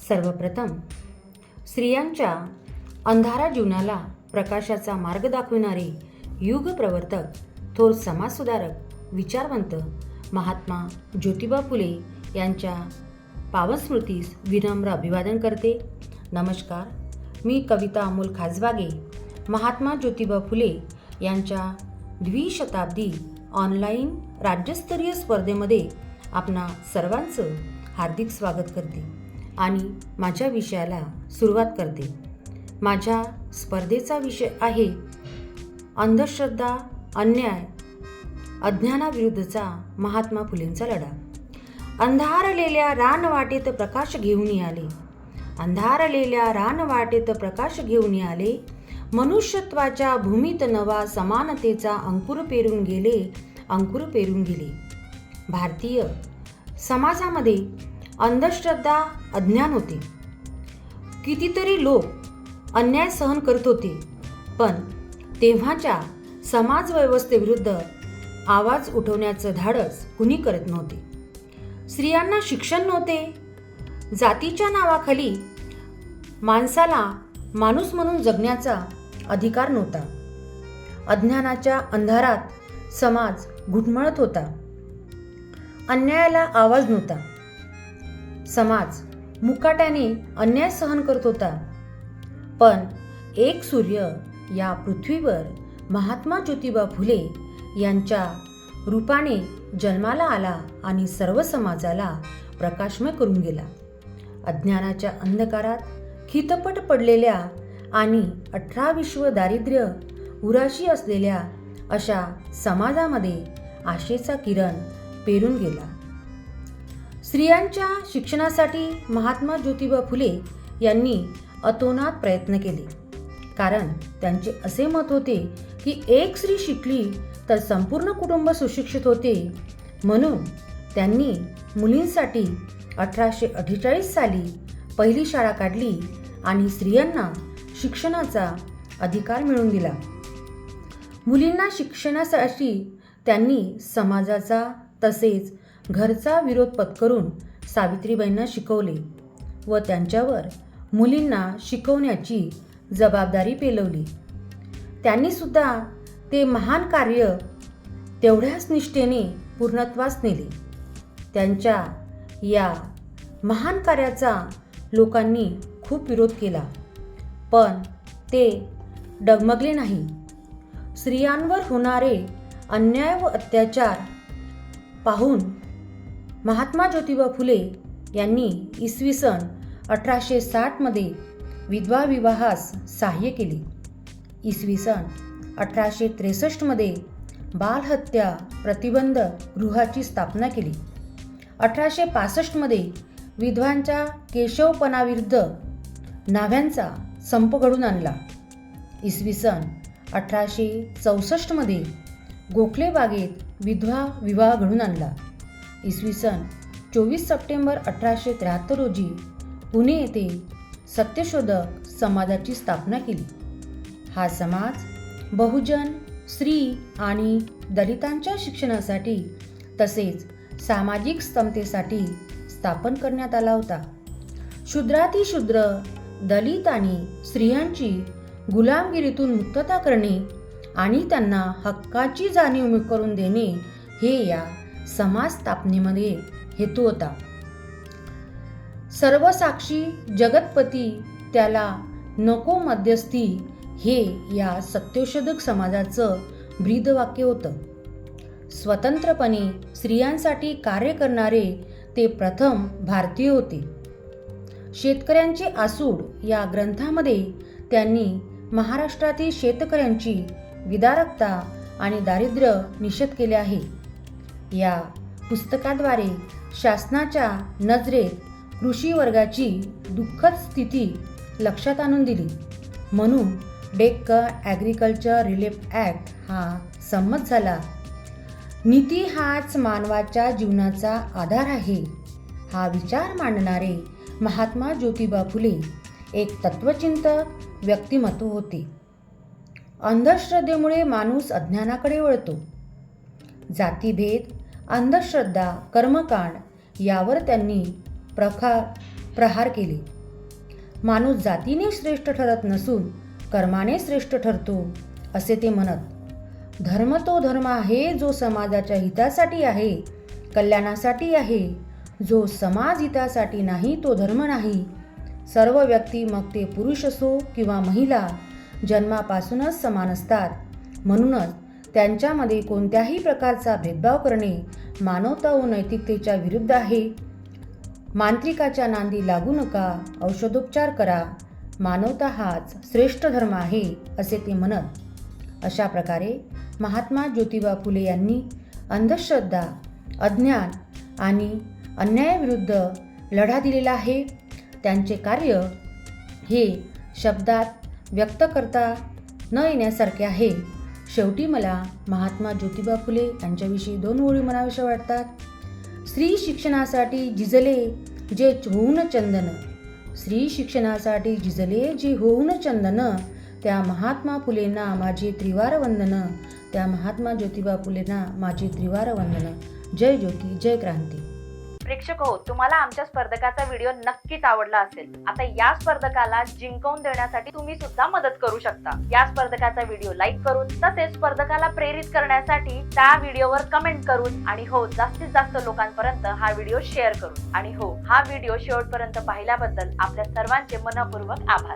सर्वप्रथम स्त्रियांच्या अंधारा जीवनाला प्रकाशाचा मार्ग दाखविणारे युग प्रवर्तक, थोर समाजसुधारक, विचारवंत महात्मा ज्योतिबा फुले यांच्या पावन स्मृतीस विनम्र अभिवादन करते. नमस्कार, मी कविता अमोल खाजबागे महात्मा ज्योतिबा फुले यांच्या द्विशताब्दी ऑनलाईन राज्यस्तरीय स्पर्धेमध्ये आपणा सर्वांचं हार्दिक स्वागत करते आणि माझ्या विषयाला सुरुवात करते. माझ्या स्पर्धेचा विषय आहे अंधश्रद्धा, अन्याय, अज्ञानाविरुद्धचा महात्मा फुलेंचा लढा. अंधारलेल्या रानवाटेत प्रकाश घेऊन आले, अंधारलेल्या रानवाटेत प्रकाश घेऊन आले, मनुष्यत्वाच्या भूमीत नवा समानतेचा अंकुर पेरून गेले, अंकुर पेरून गेले. भारतीय समाजामध्ये अंधश्रद्धा, अज्ञान होते. कितीतरी लोक अन्याय सहन करत होते, पण तेव्हाच्या समाजव्यवस्थेविरुद्ध आवाज उठवण्याचं धाडस कुणी करत नव्हते. स्त्रियांना शिक्षण नव्हते. जातीच्या नावाखाली माणसाला माणूस म्हणून जगण्याचा अधिकार नव्हता. अज्ञानाच्या अंधारात समाज घुटमळत होता. अन्यायाला आवाज नव्हता. समाज मुकाट्याने अन्याय सहन करत होता. पण एक सूर्य या पृथ्वीवर महात्मा ज्योतिबा फुले यांच्या रूपाने जन्माला आला आणि सर्व समाजाला प्रकाशमय करून गेला. अज्ञानाच्या अंधकारात खितपट पडलेल्या आणि 18 विश्व दारिद्र्य उराशी असलेल्या अशा समाजामध्ये आशेचा किरण पेरून गेला. स्त्रियांच्या शिक्षणासाठी महात्मा ज्योतिबा फुले यांनी अतोनात प्रयत्न केले. कारण त्यांचे असे मत होते की एक स्त्री शिकली तर संपूर्ण कुटुंब सुशिक्षित होते. म्हणून त्यांनी मुलींसाठी 1848 साली पहिली शाळा काढली आणि स्त्रियांना शिक्षणाचा अधिकार मिळवून दिला. मुलींना शिक्षणासाठी त्यांनी समाजाचा तसेच घरचा विरोध पत्करून सावित्रीबाईंना शिकवले व त्यांच्यावर मुलींना शिकवण्याची जबाबदारी पेलवली. त्यांनी सुद्धा ते महान कार्य तेवढ्याच निष्ठेने पूर्णत्वास नेले. त्यांच्या या महान कार्याचा लोकांनी खूप विरोध केला, पण ते डगमगले नाही. स्त्रियांवर होणारे अन्याय व अत्याचार पाहून महात्मा ज्योतिबा फुले यांनी इसवी सन 1860 मध्ये विधवा विवाहास सहाय्य केले. इसवी सन 1863 मध्ये बालहत्या प्रतिबंध गृहाची स्थापना केली. 1865 मध्ये विधवांच्या केशवपणाविरुद्ध न्हाव्यांचा संप घडून आणला. इसवी सन 1864 मध्ये गोखले बागेत विधवा विवाह घडून आणला. इसवी सन 24 सप्टेंबर 1873 रोजी पुणे येथे सत्यशोधक समाजाची स्थापना केली. हा समाज बहुजन, स्त्री आणि दलितांच्या शिक्षणासाठी तसेच सामाजिक समतेसाठी स्थापन करण्यात आला होता. शूद्रातिशूद्र, दलित आणि स्त्रियांची गुलामगिरीतून मुक्तता करणे आणि त्यांना हक्काची जाणीव करून देणे हे या समाज स्थापनेमध्ये हेतू होता. सर्वसाक्षी जगतपती त्याला नको मध्यस्थी हे या सत्यशोधक समाजाचं ब्रीदवाक्य होतं. स्वतंत्रपणे स्त्रियांसाठी कार्य करणारे ते प्रथम भारतीय होते. शेतकऱ्यांचे आसूड या ग्रंथामध्ये त्यांनी महाराष्ट्रातील शेतकऱ्यांची विदारकता आणि दारिद्र्य निषेध केले आहे. या पुस्तकाद्वारे शासनाच्या नजरेत कृषी वर्गाची दुःखद स्थिती लक्षात आणून दिली. म्हणून डेक्कन ॲग्रिकल्चर रिलीफ ॲक्ट हा संमत झाला. नीती हाच मानवाच्या जीवनाचा आधार आहे हा विचार मांडणारे महात्मा ज्योतिबा फुले एक तत्वचिंतक व्यक्तिमत्व होते. अंधश्रद्धेमुळे माणूस अज्ञानाकडे वळतो. जातीभेद, अंधश्रद्धा, कर्मकांड यावर त्यांनी प्रहार केले. माणूस जातीने श्रेष्ठ ठरत नसून कर्माने श्रेष्ठ ठरतो असे ते म्हणत. धर्म तो धर्म आहे जो समाजाच्या हितासाठी आहे, कल्याणासाठी आहे. जो समाज हितासाठी नाही तो धर्म नाही. सर्व व्यक्ती, मग ते पुरुष असो किंवा महिला, जन्मापासूनच समान असतात. म्हणूनच त्यांच्यामध्ये कोणत्याही प्रकारचा भेदभाव करणे मानवता व नैतिकतेच्या विरुद्ध आहे. मांत्रिकाच्या नांदी लागू नका, औषधोपचार करा. मानवता हाच श्रेष्ठ धर्म आहे असे ते म्हणत. अशा प्रकारे महात्मा ज्योतिबा फुले यांनी अंधश्रद्धा, अज्ञान आणि अन्यायाविरुद्ध लढा दिलेला आहे. त्यांचे कार्य हे शब्दात व्यक्त करता न येण्यासारखे आहे. शेवटी मला महात्मा ज्योतिबा फुले यांच्याविषयी 2 ओळी म्हणाव्याशा वाटतात. स्त्री शिक्षणासाठी झिजले जे होऊन चंदन, स्त्री शिक्षणासाठी झिजले जे होऊन चंदन, त्या महात्मा फुलेंना माझे त्रिवार वंदन, त्या महात्मा ज्योतिबा फुलेंना माझे त्रिवार वंदन. जय ज्योती, जय क्रांती. प्रेक्षक हो, तुम्हाला आमच्या स्पर्धकाचा व्हिडिओ नक्कीच आवडला असेल. आता या स्पर्धकाला जिंकवून देण्यासाठी तुम्ही सुद्धा मदत करू शकता. या स्पर्धकाचा व्हिडिओ लाईक करून, तसेच स्पर्धकाला प्रेरित करण्यासाठी त्या व्हिडिओवर कमेंट करून, आणि हो, जास्तीत जास्त लोकांपर्यंत हा व्हिडिओ शेअर करून, आणि हो, हा व्हिडिओ शेवटपर्यंत पाहिल्याबद्दल आपल्या सर्वांचे मनपूर्वक आभार.